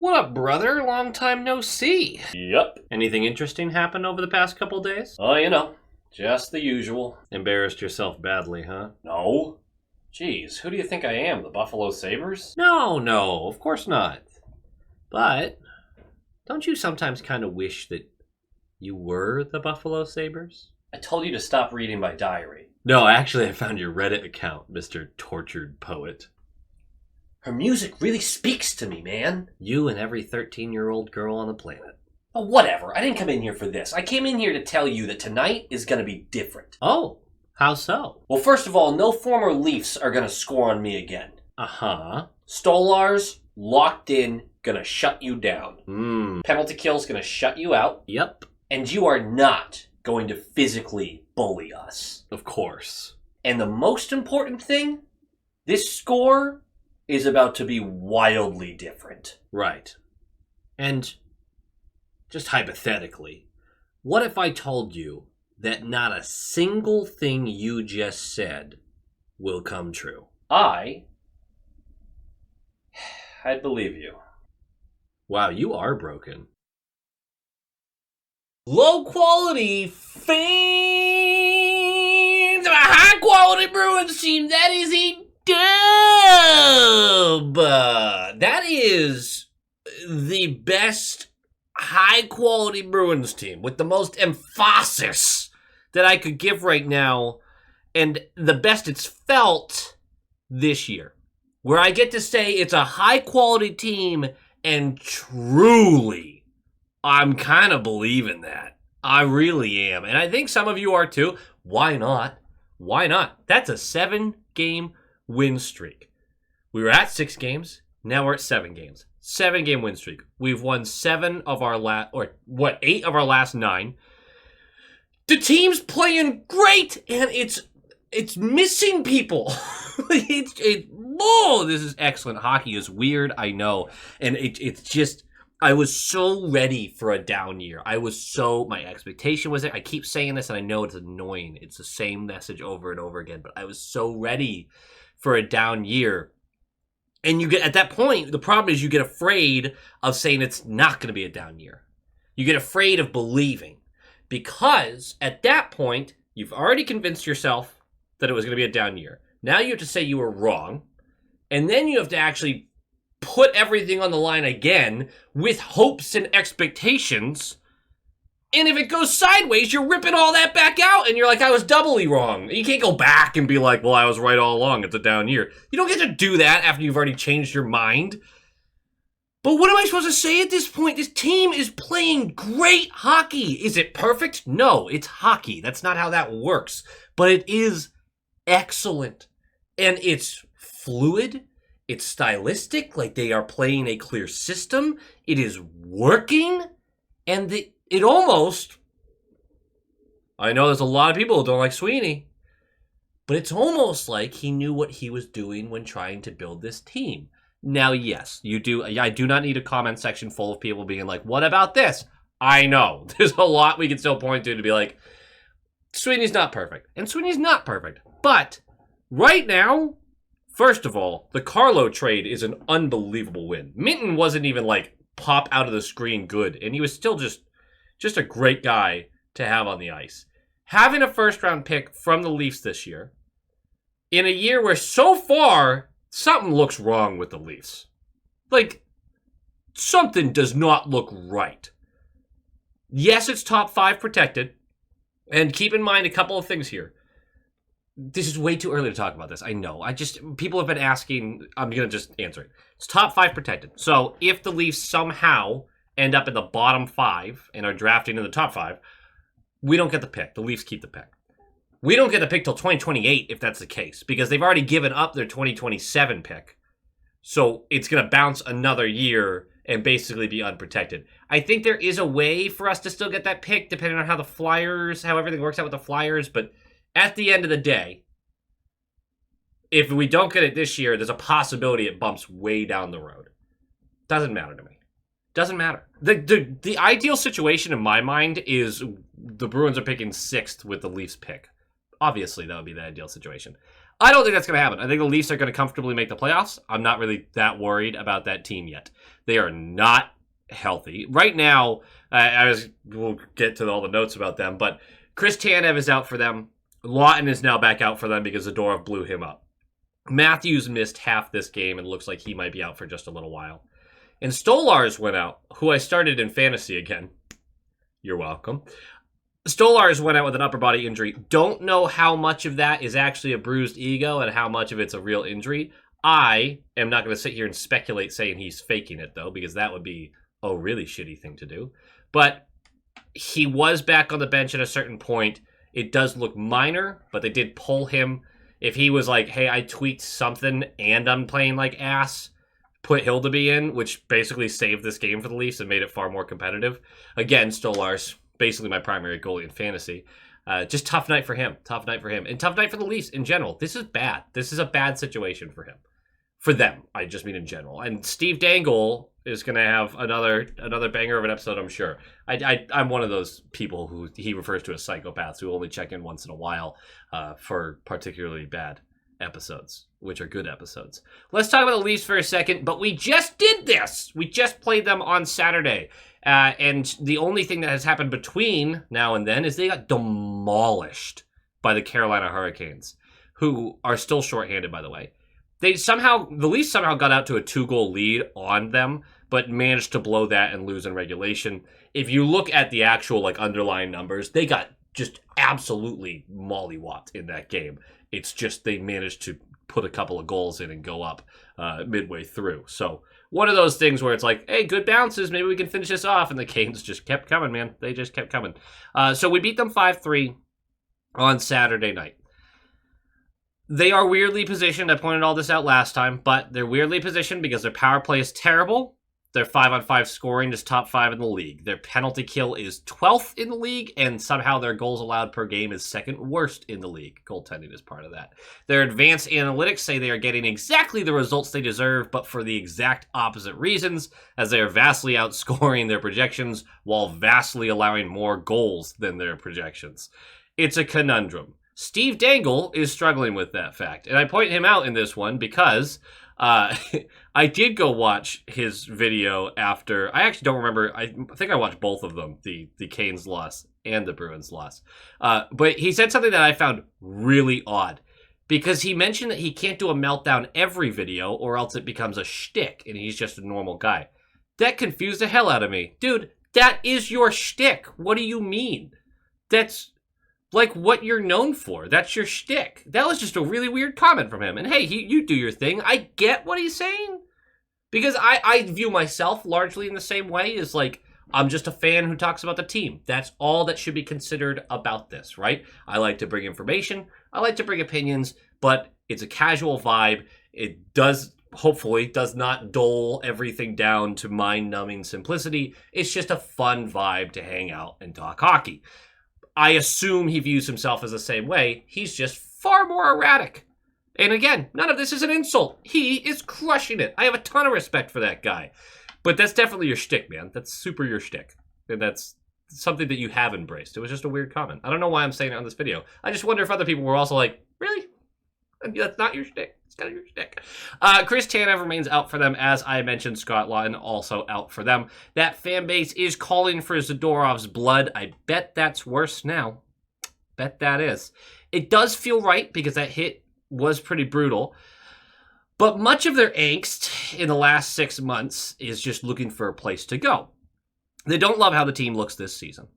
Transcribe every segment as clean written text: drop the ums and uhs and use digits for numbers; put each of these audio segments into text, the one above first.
What up, brother? Long time no see. Yep. Anything interesting happened over the past couple days? Oh, just the usual. Embarrassed yourself badly, huh? No. Jeez, who do you think I am, the Buffalo Sabres? No, of course not. But don't you sometimes kind of wish that you were the Buffalo Sabres? I told you to stop reading my diary. No, actually, I found your Reddit account, Mr. Tortured Poet. Her music really speaks to me, man. You and every 13-year-old girl on the planet. Oh, whatever. I didn't come in here for this. I came in here to tell you that tonight is going to be different. Oh, how so? Well, first of all, no former Leafs are going to score on me again. Uh-huh. Stolar's locked in, going to shut you down. Penalty kill's going to shut you out. Yep. And you are not going to physically bully us. Of course. And the most important thing, this score is about to be wildly different. Right. And just hypothetically, what if I told you that not a single thing you just said will come true? I'd believe you. Wow, you are broken. Low quality fans of a high quality Bruins team. That is a dub. That is the best high quality Bruins team with the most emphasis that I could give right now, and the best it's felt this year, where I get to say it's a high quality team, and truly I'm kind of believing that. I really am. And I think some of you are too. Why not? Why not? That's a 7-game win streak. We were at 6 games. Now we're at 7 games. 7-game win streak. We've won 8 of our last 9. The team's playing great, and it's missing people. This is excellent. Hockey is weird, I know. And it's just, I was so ready for a down year. My expectation was it. I keep saying this, and I know it's annoying. It's the same message over and over again, but I was so ready for a down year. And you get, at that point, the problem is you get afraid of saying it's not going to be a down year. You get afraid of believing, because at that point, you've already convinced yourself that it was going to be a down year. Now you have to say you were wrong, and then you have to actually put everything on the line again with hopes and expectations. And if it goes sideways, you're ripping all that back out, and you're like, I was doubly wrong. You can't go back and be like, well, I was right all along. It's a down year. You don't get to do that after you've already changed your mind. But what am I supposed to say at this point? This team is playing great hockey. Is it perfect? No, it's hockey. That's not how that works. But it is excellent. And it's fluid. It's stylistic, like they are playing a clear system. It is working, and it almost, I know there's a lot of people who don't like Sweeney, but it's almost like he knew what he was doing when trying to build this team. Now, yes, I do not need a comment section full of people being like, what about this? I know, there's a lot we can still point to be like, Sweeney's not perfect, and Sweeney's not perfect, but right now, first of all, the Carlo trade is an unbelievable win. Minton wasn't even like pop out of the screen good, and he was still just a great guy to have on the ice. Having a first-round pick from the Leafs this year, in a year where so far, something looks wrong with the Leafs. Like, something does not look right. Yes, it's top 5 protected, and keep in mind a couple of things here. This is way too early to talk about this. I know. People have been asking. I'm going to just answer it. It's top 5 protected. So if the Leafs somehow end up in the bottom 5 and are drafting in the top 5, we don't get the pick. The Leafs keep the pick. We don't get the pick till 2028 if that's the case, because they've already given up their 2027 pick. So it's going to bounce another year and basically be unprotected. I think there is a way for us to still get that pick depending on how everything works out with the Flyers, but at the end of the day, if we don't get it this year, there's a possibility it bumps way down the road. Doesn't matter to me. Doesn't matter. The ideal situation in my mind is the Bruins are picking 6th with the Leafs pick. Obviously, that would be the ideal situation. I don't think that's going to happen. I think the Leafs are going to comfortably make the playoffs. I'm not really that worried about that team yet. They are not healthy. Right now, we'll get to all the notes about them, but Chris Tanev is out for them. Lawton is now back out for them because Zadorov blew him up. Matthews missed half this game and looks like he might be out for just a little while. And Stolarz went out, who I started in fantasy again. You're welcome. Stolarz went out with an upper body injury. Don't know how much of that is actually a bruised ego and how much of it's a real injury. I am not going to sit here and speculate saying he's faking it, though, because that would be a really shitty thing to do. But he was back on the bench at a certain point. It does look minor, but they did pull him. If he was like, hey, I tweaked something and I'm playing like ass, put Hildeby in, which basically saved this game for the Leafs and made it far more competitive. Again, Stolarz, basically my primary goalie in fantasy. Just tough night for him. Tough night for him. And tough night for the Leafs in general. This is bad. This is a bad situation for him. For them, I just mean in general. And Steve Dangle is going to have another banger of an episode, I'm sure. I'm one of those people who he refers to as psychopaths who only check in once in a while for particularly bad episodes, which are good episodes. Let's talk about the Leafs for a second, but we just did this. We just played them on Saturday. And the only thing that has happened between now and then is they got demolished by the Carolina Hurricanes, who are still shorthanded, by the way. The Leafs somehow got out to a 2-goal lead on them, but managed to blow that and lose in regulation. If you look at the actual underlying numbers, they got just absolutely mollywopped in that game. It's just they managed to put a couple of goals in and go up midway through. So one of those things where it's like, hey, good bounces, maybe we can finish this off. And the Canes just kept coming, man. They just kept coming. So we beat them 5-3 on Saturday night. They are weirdly positioned. I pointed all this out last time, but they're weirdly positioned because their power play is terrible. Their 5-on-5 scoring is top 5 in the league. Their penalty kill is 12th in the league, and somehow their goals allowed per game is second worst in the league. Goaltending is part of that. Their advanced analytics say they are getting exactly the results they deserve, but for the exact opposite reasons, as they are vastly outscoring their projections while vastly allowing more goals than their projections. It's a conundrum. Steve Dangle is struggling with that fact, and I point him out in this one because I did go watch his video after. I actually don't remember. I think I watched both of them, the Canes loss and the Bruins loss. But he said something that I found really odd because he mentioned that he can't do a meltdown every video or else it becomes a shtick and he's just a normal guy. That confused the hell out of me. Dude, that is your shtick. What do you mean? That's like what you're known for. That's your shtick. That was just a really weird comment from him. And hey, you do your thing. I get what he's saying. Because I view myself largely in the same way as I'm just a fan who talks about the team. That's all that should be considered about this, right? I like to bring information. I like to bring opinions, but it's a casual vibe. It hopefully does not dull everything down to mind-numbing simplicity. It's just a fun vibe to hang out and talk hockey. I assume he views himself as the same way. He's just far more erratic. And again, none of this is an insult. He is crushing it. I have a ton of respect for that guy. But that's definitely your shtick, man. That's super your shtick. And that's something that you have embraced. It was just a weird comment. I don't know why I'm saying it on this video. I just wonder if other people were also like, really? That's not your shtick. It's kind of your shtick. Chris Tanev remains out for them. As I mentioned, Scott Laughton also out for them. That fan base is calling for Zadorov's blood. I bet that's worse now. Bet that is. It does feel right because that hit was pretty brutal. But much of their angst in the last 6 months is just looking for a place to go. They don't love how the team looks this season.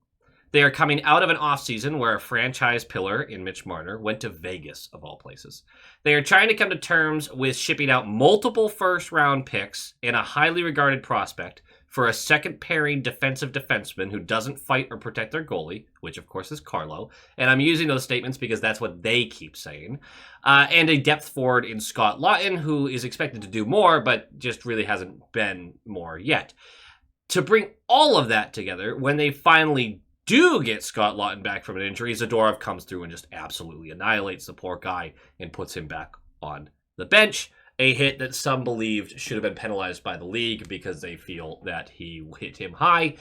They are coming out of an offseason where a franchise pillar in Mitch Marner went to Vegas, of all places. They are trying to come to terms with shipping out multiple first-round picks and a highly regarded prospect for a second-pairing defensive defenseman who doesn't fight or protect their goalie, which, of course, is Carlo. And I'm using those statements because that's what they keep saying. And a depth forward in Scott Laughton, who is expected to do more, but just really hasn't been more yet. To bring all of that together, when they finally do get Scott Laughton back from an injury, Zadorov comes through and just absolutely annihilates the poor guy and puts him back on the bench. a hit that some believed should have been penalized by the league because they feel that he hit him high.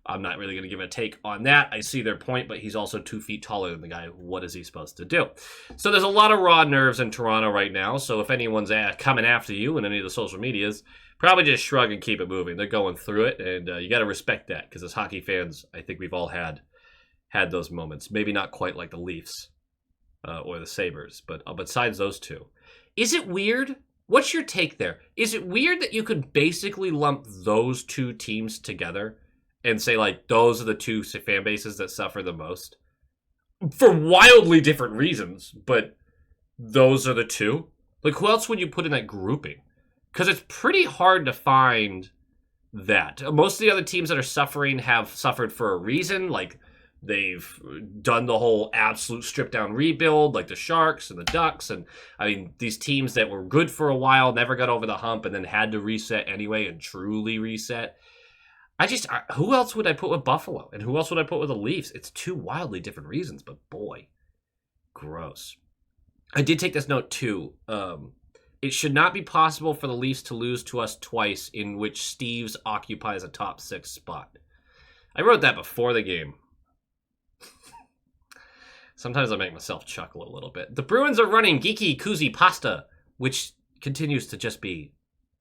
I'm not really going to give a take on that. I see their point, but he's also 2 feet taller than the guy. What is he supposed to do? So there's a lot of raw nerves in Toronto right now. So if anyone's coming after you in any of the social medias, probably just shrug and keep it moving. They're going through it, and you got to respect that because as hockey fans, I think we've all had those moments. Maybe not quite like the Leafs or the Sabres, but besides those two. Is it weird? What's your take there? Is it weird that you could basically lump those two teams together and say, like, those are the two fan bases that suffer the most? For wildly different reasons, but those are the two? Like, who else would you put in that grouping? Because it's pretty hard to find that. Most of the other teams that are suffering have suffered for a reason. Like, they've done the whole absolute strip-down rebuild, like the Sharks and the Ducks. And, I mean, these teams that were good for a while, never got over the hump, and then had to reset anyway and truly reset. Who else would I put with Buffalo? And who else would I put with the Leafs? It's two wildly different reasons, but boy, gross. I did take this note too. It should not be possible for the Leafs to lose to us twice in which Steves occupies a top 6 spot. I wrote that before the game. Sometimes I make myself chuckle a little bit. The Bruins are running Geeky Kuzi Pasta, which continues to just be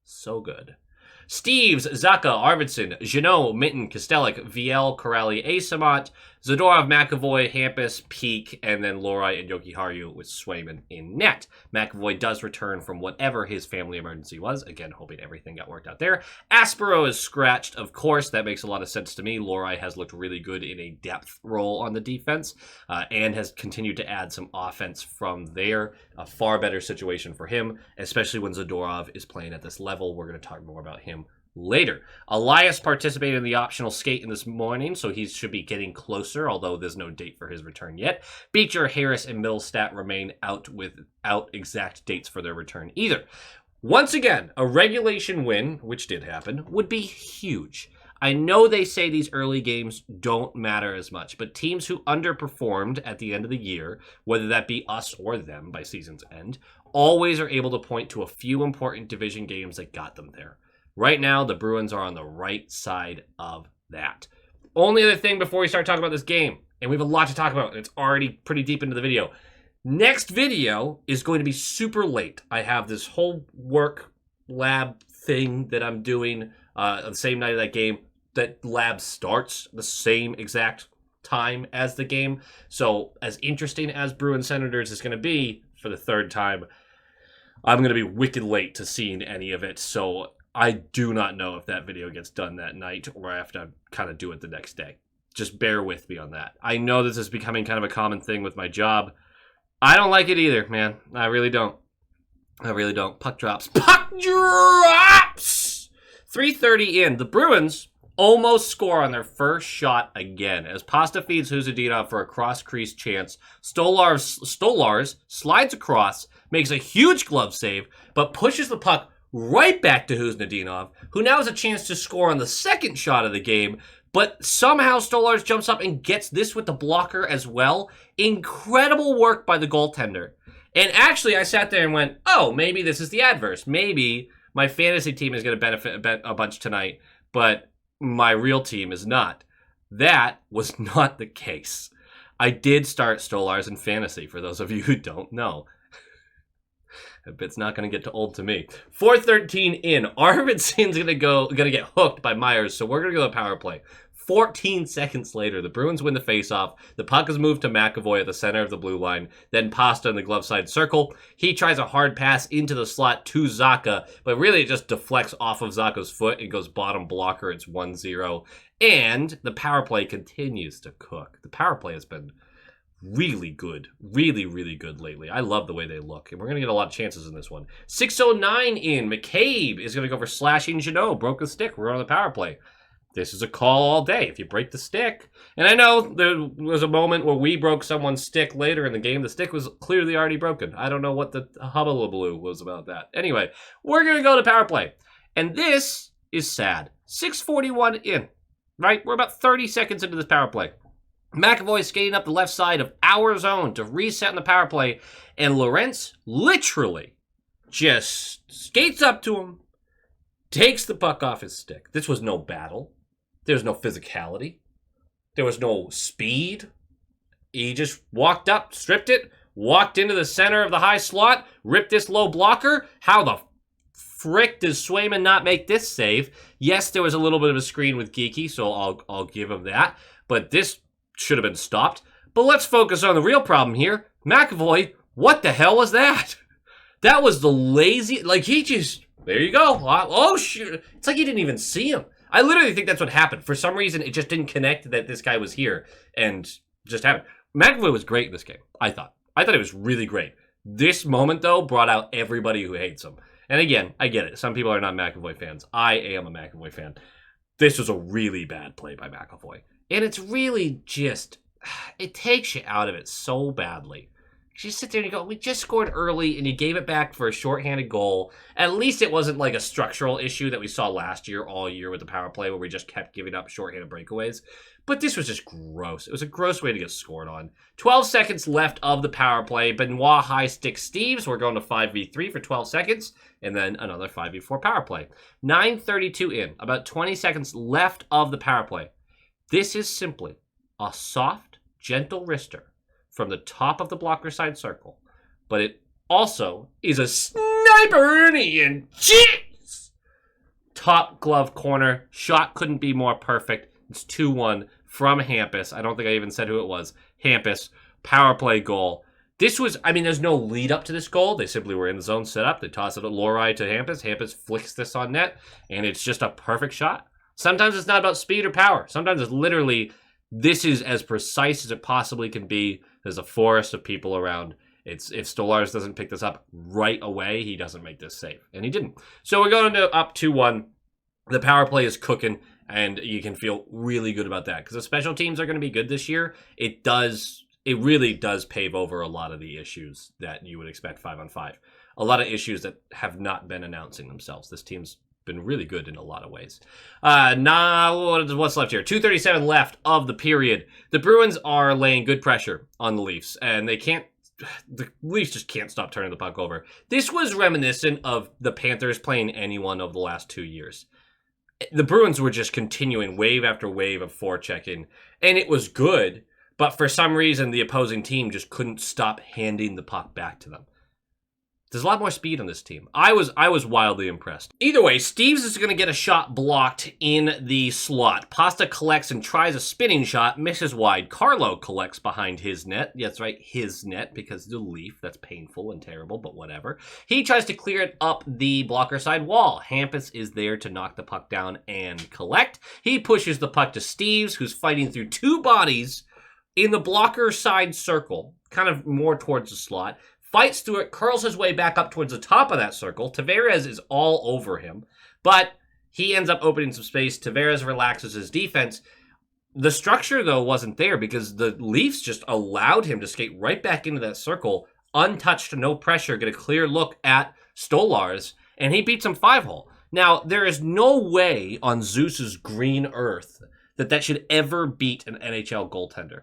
so good. Steves, Zaka, Arvidsson, Jeannot, Minton, Kostelic, VL, Corrali, Asamot, Zadorov, McAvoy, Hampus, Peak, and then Lohrei and Jokiharju with Swayman in net. McAvoy does return from whatever his family emergency was. Again, hoping everything got worked out there. Aspero is scratched, of course. That makes a lot of sense to me. Lohrei has looked really good in a depth role on the defense and has continued to add some offense from there. A far better situation for him, especially when Zadorov is playing at this level. We're going to talk more about him later. Elias participated in the optional skate in this morning, so he should be getting closer, although there's no date for his return yet. Beecher, Harris, and Middlestat remain out without exact dates for their return either. Once again, a regulation win, which did happen, would be huge. I know they say these early games don't matter as much, but teams who underperformed at the end of the year, whether that be us or them by season's end, always are able to point to a few important division games that got them there. Right now, the Bruins are on the right side of that. Only other thing before we start talking about this game, and we have a lot to talk about, and it's already pretty deep into the video. Next video is going to be super late. I have this whole work lab thing that I'm doing on the same night of that game. That lab starts the same exact time as the game. So as interesting as Bruins Senators is going to be for the third time, I'm going to be wicked late to seeing any of it. So I do not know if that video gets done that night or I have to kind of do it the next day. Just bear with me on that. I know this is becoming kind of a common thing with my job. I don't like it either, man. I really don't. Puck drops. Puck drops! 3:30 in. The Bruins almost score on their first shot again as Pasta feeds Huzadinov for a cross-crease chance. Stolars slides across, makes a huge glove save, but pushes the puck right back to Huzadinov, who now has a chance to score on the second shot of the game, but somehow Stolars jumps up and gets this with the blocker as well. Incredible work by the goaltender. And actually, I sat there and went, oh, maybe this is the adverse. Maybe my fantasy team is going to benefit a bunch tonight, but my real team is not. That was not the case. I did start Stolars in fantasy, for those of you who don't know. It's not going to get too old to me. 4:13 in. Arvidsson's going to get hooked by Myers, so we're going to go to power play. 14 seconds later, the Bruins win the faceoff. The puck is moved to McAvoy at the center of the blue line. Then Pasta in the glove side circle. He tries a hard pass into the slot to Zacha, but really it just deflects off of Zacha's foot and goes bottom blocker. It's 1-0. And the power play continues to cook. The power play has been really good. Really, really good lately. I love the way they look. And we're going to get a lot of chances in this one. 6:09 in. McCabe is going to go for slashing Jeannot. Broke the stick. We're on the power play. This is a call all day. If you break the stick. And I know there was a moment where we broke someone's stick later in the game. The stick was clearly already broken. I don't know what the hubbubaloo was about that. Anyway, we're going to go to power play. And this is sad. 6:41 in. Right? We're about 30 seconds into this power play. McAvoy skating up the left side of our zone to reset in the power play. And Lorentz literally just skates up to him, takes the puck off his stick. This was no battle. There was no physicality. There was no speed. He just walked up, stripped it, walked into the center of the high slot, ripped this low blocker. How the frick does Swayman not make this save? Yes, there was a little bit of a screen with Geeky, so I'll give him that. But this should have been stopped. But let's focus on the real problem here. McAvoy, what the hell was that? That was the lazy... Like, he just... There you go. Oh, shoot. It's like he didn't even see him. I literally think that's what happened. For some reason, it just didn't connect that this guy was here. And just happened. McAvoy was great in this game, I thought. I thought it was really great. This moment, though, brought out everybody who hates him. And again, I get it. Some people are not McAvoy fans. I am a McAvoy fan. This was a really bad play by McAvoy. And it's really just... It takes you out of it so badly. You just sit there and you go, we just scored early and you gave it back for a shorthanded goal. At least it wasn't like a structural issue that we saw last year, all year with the power play, where we just kept giving up shorthanded breakaways. But this was just gross. It was a gross way to get scored on. 12 seconds left of the power play. Benoit high stick Steves. We're going to 5v3 for 12 seconds. And then another 5v4 power play. 9:32 in. About 20 seconds left of the power play. This is simply a soft, gentle wrister from the top of the blocker side circle. But it also is a sniper and jeez! Top glove corner. Shot couldn't be more perfect. It's 2-1 from Hampus. I don't think I even said who it was. Hampus. Power play goal. This was, I mean, there's no lead up to this goal. They simply were in the zone set up. They toss it at Lori to Hampus. Hampus flicks this on net, and it's just a perfect shot. Sometimes it's not about speed or power. Sometimes it's literally, this is as precise as it possibly can be. There's a forest of people around. If Stolarz doesn't pick this up right away, he doesn't make this save. And he didn't. So we're going to up 2-1. The power play is cooking, and you can feel really good about that. Because the special teams are going to be good this year. It really does pave over a lot of the issues that you would expect 5-on-5. A lot of issues that have not been announcing themselves. This team's been really good in a lot of ways. What's left here? 2:37 left of the period. The Bruins are laying good pressure on the Leafs, and the Leafs just can't stop turning the puck over. This was reminiscent of the Panthers playing anyone over the last 2 years. The Bruins were just continuing wave after wave of forechecking, and it was good, but for some reason the opposing team just couldn't stop handing the puck back to them. There's a lot more speed on this team. I was wildly impressed. Either way, Steves is going to get a shot blocked in the slot. Pasta collects and tries a spinning shot, misses wide. Carlo collects behind his net. Yeah, that's right, his net, because the Leaf. That's painful and terrible, but whatever. He tries to clear it up the blocker side wall. Hampus is there to knock the puck down and collect. He pushes the puck to Steves, who's fighting through two bodies in the blocker side circle, kind of more towards the slot. Fights through it, curls his way back up towards the top of that circle. Tavares is all over him, but he ends up opening some space. Tavares relaxes his defense. The structure, though, wasn't there because the Leafs just allowed him to skate right back into that circle, untouched, no pressure, get a clear look at Stolarz, and he beats him 5-hole. Now, there is no way on Zeus's green earth that should ever beat an NHL goaltender.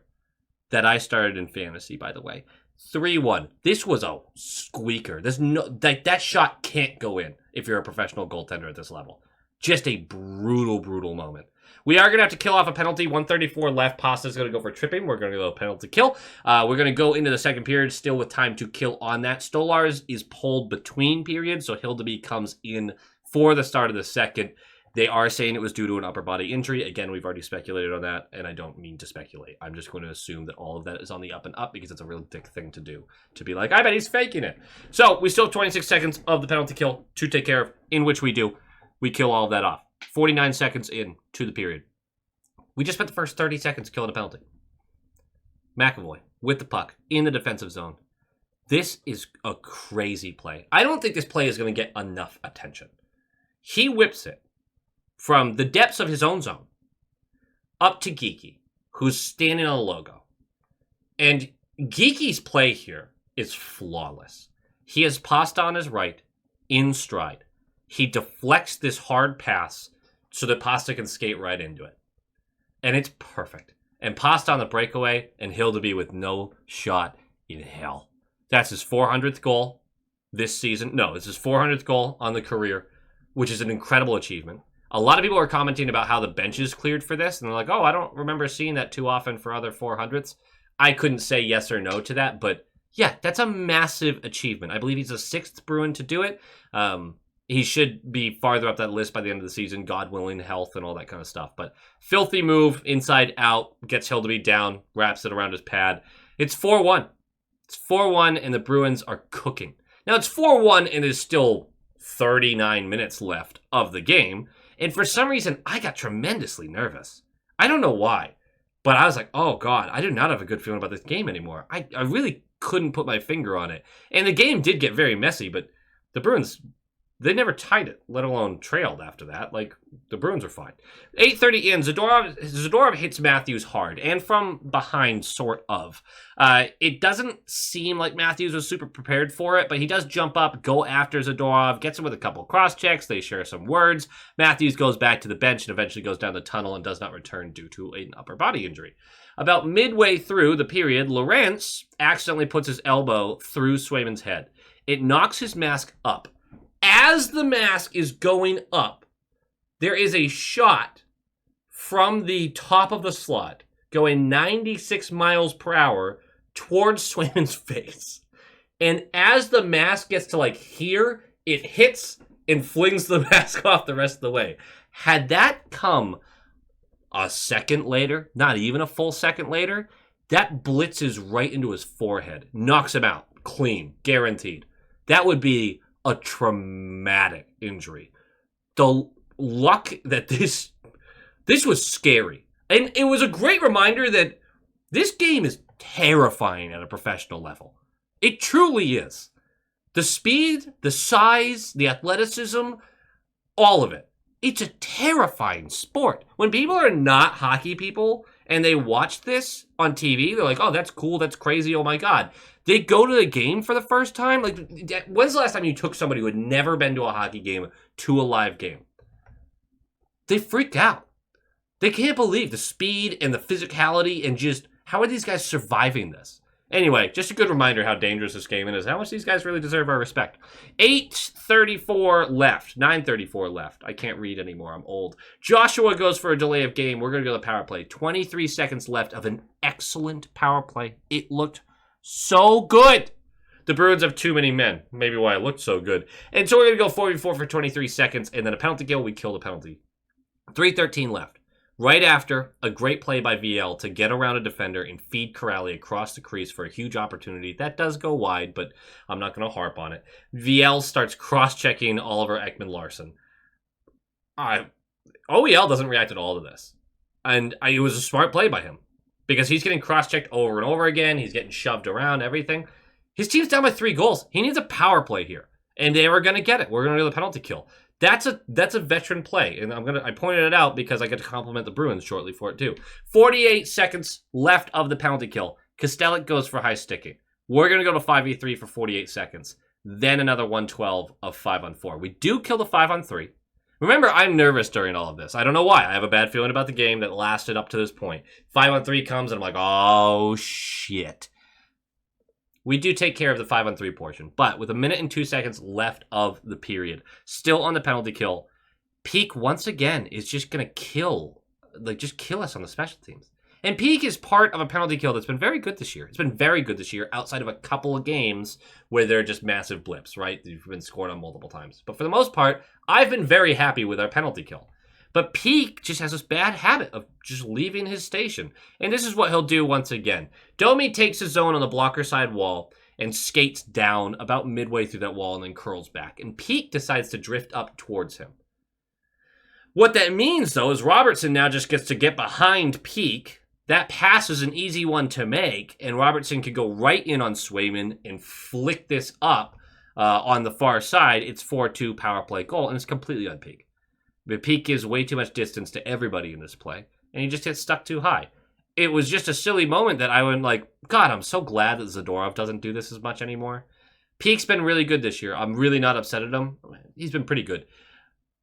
That I started in fantasy, by the way. 3-1. This was a squeaker. There's no that shot can't go in if you're a professional goaltender at this level. Just a brutal, brutal moment. We are going to have to kill off a penalty. 1:34 left. Pasta's going to go for tripping. We're going to go a penalty kill. We're going to go into the second period still with time to kill on that. Stolarz is pulled between periods, so Hildeby comes in for the start of the second. They are saying it was due to an upper body injury. Again, we've already speculated on that, and I don't mean to speculate. I'm just going to assume that all of that is on the up and up because it's a real dick thing to do. To be like, I bet he's faking it. So we still have 26 seconds of the penalty kill to take care of, in which we do. We kill all of that off. 49 seconds in to the period. We just spent the first 30 seconds killing a penalty. McAvoy with the puck in the defensive zone. This is a crazy play. I don't think this play is going to get enough attention. He whips it from the depths of his own zone up to Geeky, who's standing on a logo. And Geeky's play here is flawless. He has Pasta on his right, in stride. He deflects this hard pass so that Pasta can skate right into it. And it's perfect. And Pasta on the breakaway, and Hildeby with no shot in hell. That's his 400th goal. this season. No, it's his 400th goal on the career, which is an incredible achievement. A lot of people are commenting about how the bench is cleared for this, and they're like, oh, I don't remember seeing that too often for other 400s. I couldn't say yes or no to that, but yeah, that's a massive achievement. I believe he's the 6th Bruin to do it. He should be farther up that list by the end of the season, God willing, health, and all that kind of stuff. But filthy move, inside out, gets Hildeby down, wraps it around his pad. It's 4-1. It's 4-1, and the Bruins are cooking. Now, it's 4-1, and there's still 39 minutes left of the game. And for some reason, I got tremendously nervous. I don't know why, but I was like, oh, God, I do not have a good feeling about this game anymore. I really couldn't put my finger on it. And the game did get very messy, but the Bruins, they never tied it, let alone trailed after that. Like, the Bruins are fine. 8:30 in, Zadorov hits Matthews hard, and from behind, sort of. It doesn't seem like Matthews was super prepared for it, but he does jump up, go after Zadorov, gets him with a couple cross-checks, they share some words. Matthews goes back to the bench and eventually goes down the tunnel and does not return due to an upper body injury. About midway through the period, Lorentz accidentally puts his elbow through Swayman's head. It knocks his mask up. As the mask is going up, there is a shot from the top of the slot going 96 miles per hour towards Swayman's face. And as the mask gets to like here, it hits and flings the mask off the rest of the way. Had that come a second later, not even a full second later, that blitzes right into his forehead, knocks him out, clean, guaranteed. That would be a traumatic injury. The luck that this was scary. And it was a great reminder that this game is terrifying at a professional level. It truly is. The speed, the size, the athleticism, all of it. It's a terrifying sport. When people are not hockey people and they watch this on TV, they're like, oh, that's cool, that's crazy, oh my God. They go to the game for the first time. Like, when's the last time you took somebody who had never been to a hockey game to a live game? They freak out. They can't believe the speed and the physicality and just how are these guys surviving this? Anyway, just a good reminder how dangerous this game is, how much these guys really deserve our respect. 8:34 left, 9:34 left. I can't read anymore, I'm old. Joshua goes for a delay of game. We're going to go to the power play. 23 seconds left of an excellent power play. It looked so good. The Bruins have too many men. Maybe why it looked so good. And so we're going to go 44 for 23 seconds, and then a penalty kill. We kill the penalty. 3:13 left. Right after a great play by VL to get around a defender and feed Corrali across the crease for a huge opportunity. That does go wide, but I'm not going to harp on it. VL starts cross-checking Oliver Ekman-Larsson. OEL doesn't react at all to this. And it was a smart play by him because he's getting cross-checked over and over again. He's getting shoved around, everything. His team's down by 3 goals. He needs a power play here, and they were going to get it. We're going to do the penalty kill. That's a veteran play, and I pointed it out because I get to compliment the Bruins shortly for it too. 48 seconds left of the penalty kill. Kostelic goes for high sticking. We're gonna go to 5v3 for 48 seconds. Then another 112 of 5-on-4. We do kill the 5-on-3. Remember, I'm nervous during all of this. I don't know why. I have a bad feeling about the game that lasted up to this point. 5-on-3 comes, and I'm like, oh shit. We do take care of the 5-on-3 portion, but with 1 minute and 2 seconds left of the period, still on the penalty kill, Peak once again is just going to kill us on the special teams. And Peak is part of a penalty kill that's been very good this year. It's been very good this year outside of a couple of games where they're just massive blips, right? They've been scored on multiple times. But for the most part, I've been very happy with our penalty kill. But Peak just has this bad habit of just leaving his station. And this is what he'll do once again. Domi takes his zone on the blocker side wall and skates down about midway through that wall and then curls back. And Peak decides to drift up towards him. What that means, though, is Robertson now just gets to get behind Peak. That pass is an easy one to make, and Robertson could go right in on Swayman and flick this up on the far side. It's 4-2 power play goal, and it's completely on Peak. But Peak gives way too much distance to everybody in this play, and he just gets stuck too high. It was just a silly moment that I went like, God, I'm so glad that Zadorov doesn't do this as much anymore. Peak's been really good this year. I'm really not upset at him. He's been pretty good.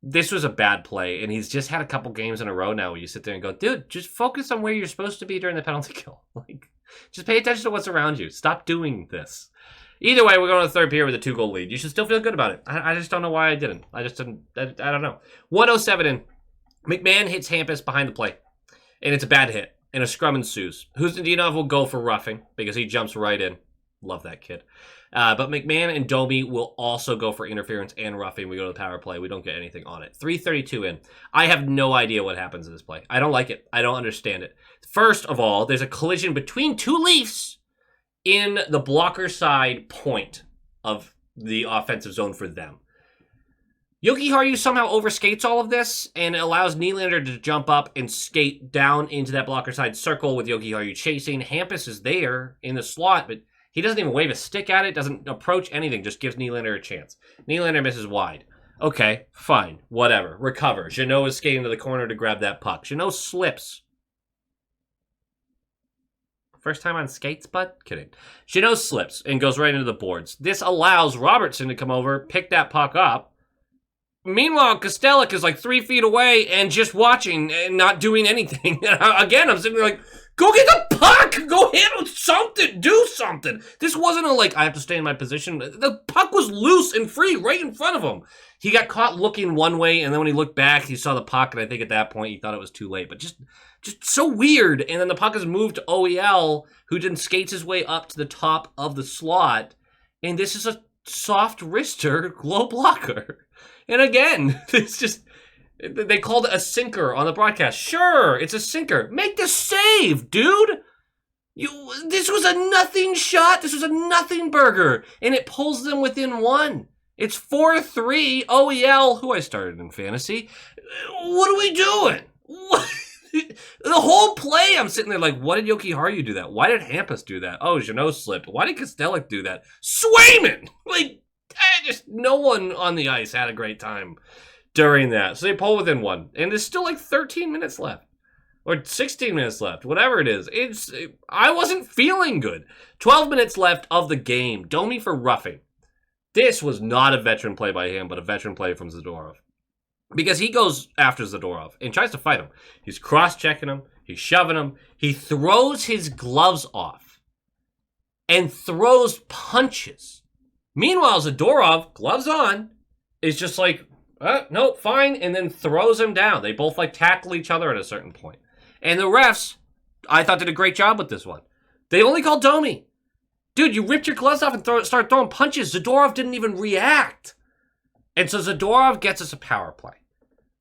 This was a bad play, and he's just had a couple games in a row now where you sit there and go, dude, just focus on where you're supposed to be during the penalty kill. Like, just pay attention to what's around you. Stop doing this. Either way, we're going to the third period with a 2-goal lead. You should still feel good about it. I just don't know why I didn't. I don't know. 107 in. McMahon hits Hampus behind the play. And it's a bad hit. And a scrum ensues. Husnudinov will go for roughing because he jumps right in. Love that kid. But McMahon and Domi will also go for interference and roughing. We go to the power play. We don't get anything on it. 3:32 in. I have no idea what happens in this play. I don't like it. I don't understand it. First of all, there's a collision between two Leafs in the blocker side point of the offensive zone for them. Jokiharju somehow overskates all of this and allows Nylander to jump up and skate down into that blocker side circle with Jokiharju chasing. Hampus is there in the slot, but he doesn't even wave a stick at it, doesn't approach anything, just gives Nylander a chance. Nylander misses wide. Okay, fine, whatever. Recover. Jeannot is skating to the corner to grab that puck. Jeannot slips. First time on skates, bud? Kidding. Jeannot slips and goes right into the boards. This allows Robertson to come over, pick that puck up. Meanwhile, Kostelic is like 3 feet away and just watching and not doing anything. Again, I'm sitting there like, go get the puck! Go handle something! Do something! This wasn't a like, I have to stay in my position. The puck was loose and free right in front of him. He got caught looking one way, and then when he looked back, he saw the puck, and I think at that point he thought it was too late. But just so weird. And then the puck is moved to OEL, who then skates his way up to the top of the slot. And this is a soft wrister glow blocker. And again, it's just, they called it a sinker on the broadcast. Sure, it's a sinker. Make the save, dude. This was a nothing shot. This was a nothing burger. And it pulls them within one. It's 4-3. OEL, who I started in fantasy. What are we doing? What? The whole play, I'm sitting there like, what did Jokiharju do that? Why did Hampus do that? Oh, Jeannot slipped. Why did Kostelic do that? Swayman! Like, just no one on the ice had a great time during that. So they pull within one. And there's still like 13 minutes left. Or 16 minutes left. Whatever it is. I wasn't feeling good. 12 minutes left of the game. Domi for roughing. This was not a veteran play by him, but a veteran play from Zadorov. Because he goes after Zadorov and tries to fight him. He's cross-checking him. He's shoving him. He throws his gloves off. And throws punches. Meanwhile, Zadorov, gloves on, is just like, no, fine, and then throws him down. They both like tackle each other at a certain point. And the refs, I thought, did a great job with this one. They only called Domi. Dude, you ripped your gloves off and start throwing punches. Zadorov didn't even react. And so Zadorov gets us a power play.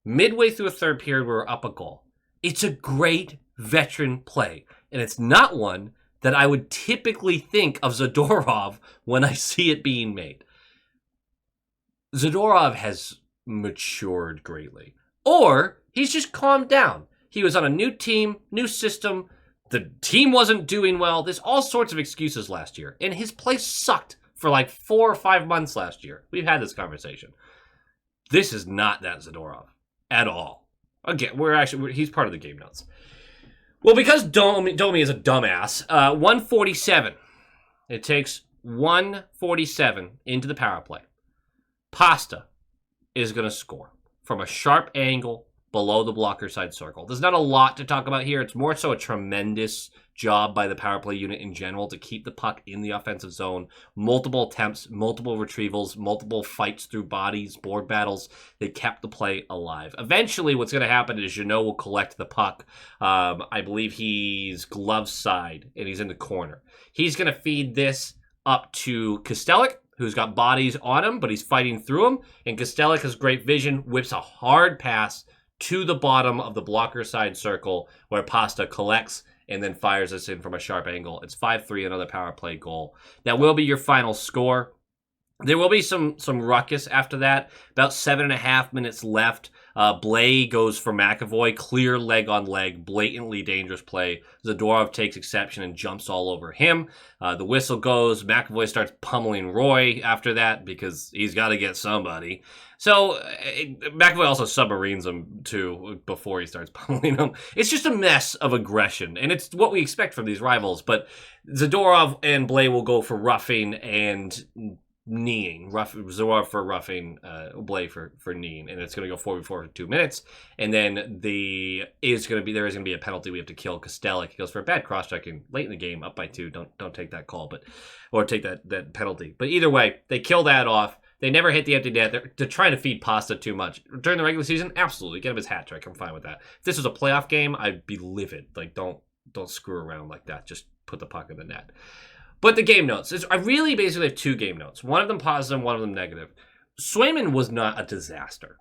Midway through a third period, we're up a goal. It's a great veteran play. And it's not one that I would typically think of Zadorov when I see it being made. Zadorov has matured greatly. Or he's just calmed down. He was on a new team, new system. The team wasn't doing well. There's all sorts of excuses last year. And his play sucked for like 4 or 5 months last year. We've had this conversation. This is not that Zadorov at all. Again, he's part of the game notes. Well, because Domi is a dumbass, 147. It takes 147 into the power play. Pasta is going to score from a sharp angle below the blocker side circle. There's not a lot to talk about here. It's more so a tremendous job by the power play unit in general to keep the puck in the offensive zone. Multiple attempts, multiple retrievals, multiple fights through bodies, board battles. They kept the play alive. Eventually, what's going to happen is Jeannot will collect the puck. I believe he's glove side, and he's in the corner. He's going to feed this up to Kostelic, who's got bodies on him, but he's fighting through them. And Kostelic has great vision, whips a hard pass to the bottom of the blocker side circle where Pasta collects and then fires us in from a sharp angle. It's 5-3, another power play goal. That will be your final score. There will be some ruckus after that. About 7.5 minutes left. Blay goes for McAvoy. Clear leg on leg. Blatantly dangerous play. Zadorov takes exception and jumps all over him. The whistle goes. McAvoy starts pummeling Roy after that because he's got to get somebody. So McAvoy also submarines him too before he starts pummeling him. It's just a mess of aggression. And it's what we expect from these rivals. But Zadorov and Blay will go for roughing, and kneeing, Zora for roughing Blay for kneeing, and it's going to go 4v4 for 2 minutes, and then there is going to be a penalty. We have to kill Kostelic. He goes for a bad cross-checking late in the game, up by 2. Don't take that call, or take that penalty. But either way, they kill that off. They never hit the empty net. They're trying to feed Pasta too much. During the regular season, absolutely. Get him his hat trick. I'm fine with that. If this was a playoff game, I'd be livid. Like, don't screw around like that. Just put the puck in the net. But the game notes. I really basically have 2 game notes. One of them positive, one of them negative. Swayman was not a disaster,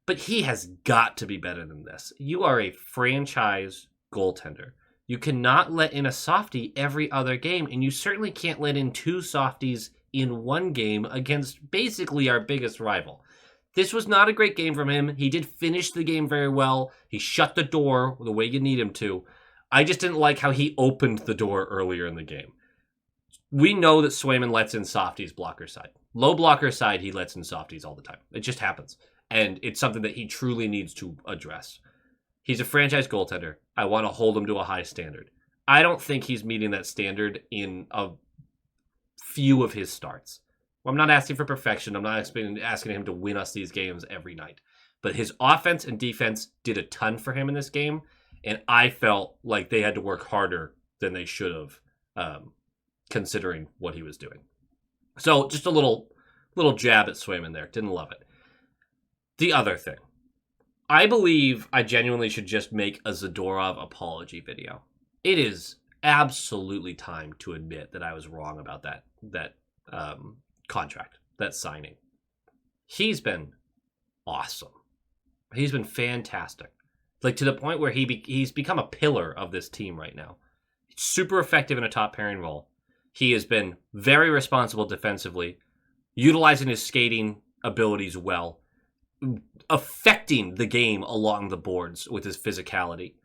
but he has got to be better than this. You are a franchise goaltender. You cannot let in a softie every other game, and you certainly can't let in 2 softies in one game against basically our biggest rival. This was not a great game from him. He did finish the game very well. He shut the door the way you need him to. I just didn't like how he opened the door earlier in the game. We know that Swayman lets in softies blocker side. Low blocker side, he lets in softies all the time. It just happens. And it's something that he truly needs to address. He's a franchise goaltender. I want to hold him to a high standard. I don't think he's meeting that standard in a few of his starts. I'm not asking for perfection. I'm not asking him to win us these games every night. But his offense and defense did a ton for him in this game. And I felt like they had to work harder than they should have, considering what he was doing. So just a little jab at Swayman there. Didn't love it. The other thing. I believe I genuinely should just make a Zadorov apology video. It is absolutely time to admit that I was wrong about that contract, that signing. He's been awesome. He's been fantastic. Like, to the point where he's become a pillar of this team right now. Super effective in a top pairing role. He has been very responsible defensively, utilizing his skating abilities well, affecting the game along the boards with his physicality.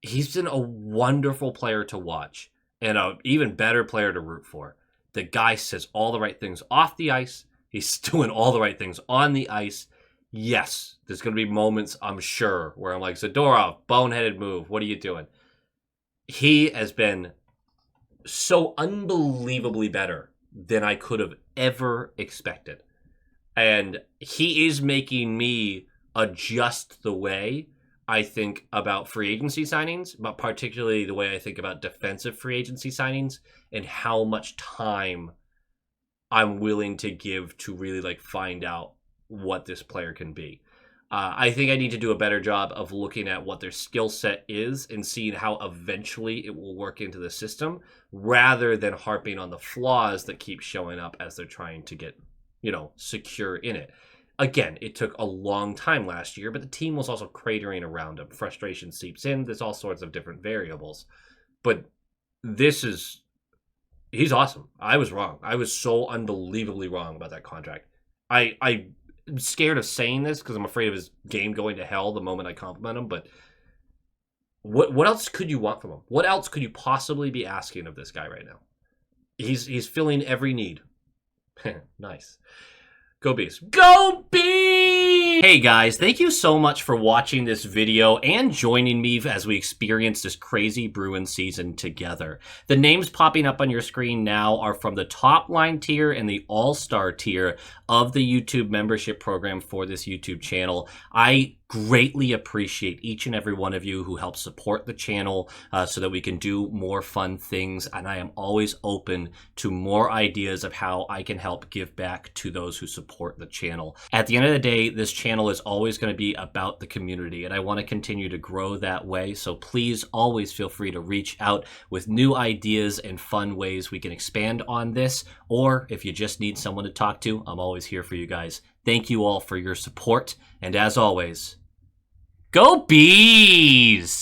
He's been a wonderful player to watch and an even better player to root for. The guy says all the right things off the ice. He's doing all the right things on the ice. Yes, there's going to be moments, I'm sure, where I'm like, Zadorov, boneheaded move. What are you doing? He has been so unbelievably better than I could have ever expected. And he is making me adjust the way I think about free agency signings, but particularly the way I think about defensive free agency signings and how much time I'm willing to give to really find out what this player can be. I think I need to do a better job of looking at what their skill set is and seeing how eventually it will work into the system, rather than harping on the flaws that keep showing up as they're trying to get, secure in it. Again, it took a long time last year, but the team was also cratering around him. Frustration seeps in. There's all sorts of different variables. But he's awesome. I was wrong. I was so unbelievably wrong about that contract. I'm scared of saying this because I'm afraid of his game going to hell the moment I compliment him, but what else could you want from him? What else could you possibly be asking of this guy right now? He's filling every need. Nice. Go Bees. Go Bees! Hey guys, thank you so much for watching this video and joining me as we experience this crazy Bruins season together. The names popping up on your screen now are from the top line tier and the all-star tier of the YouTube membership program for this YouTube channel. I greatly appreciate each and every one of you who help support the channel so that we can do more fun things, and I am always open to more ideas of how I can help give back to those who support the channel. At the end of the day, this channel is always going to be about the community, and I want to continue to grow that way, so please always feel free to reach out with new ideas and fun ways we can expand on this, or if you just need someone to talk to, I'm always here for you guys. Thank you all for your support, and as always, go Bees!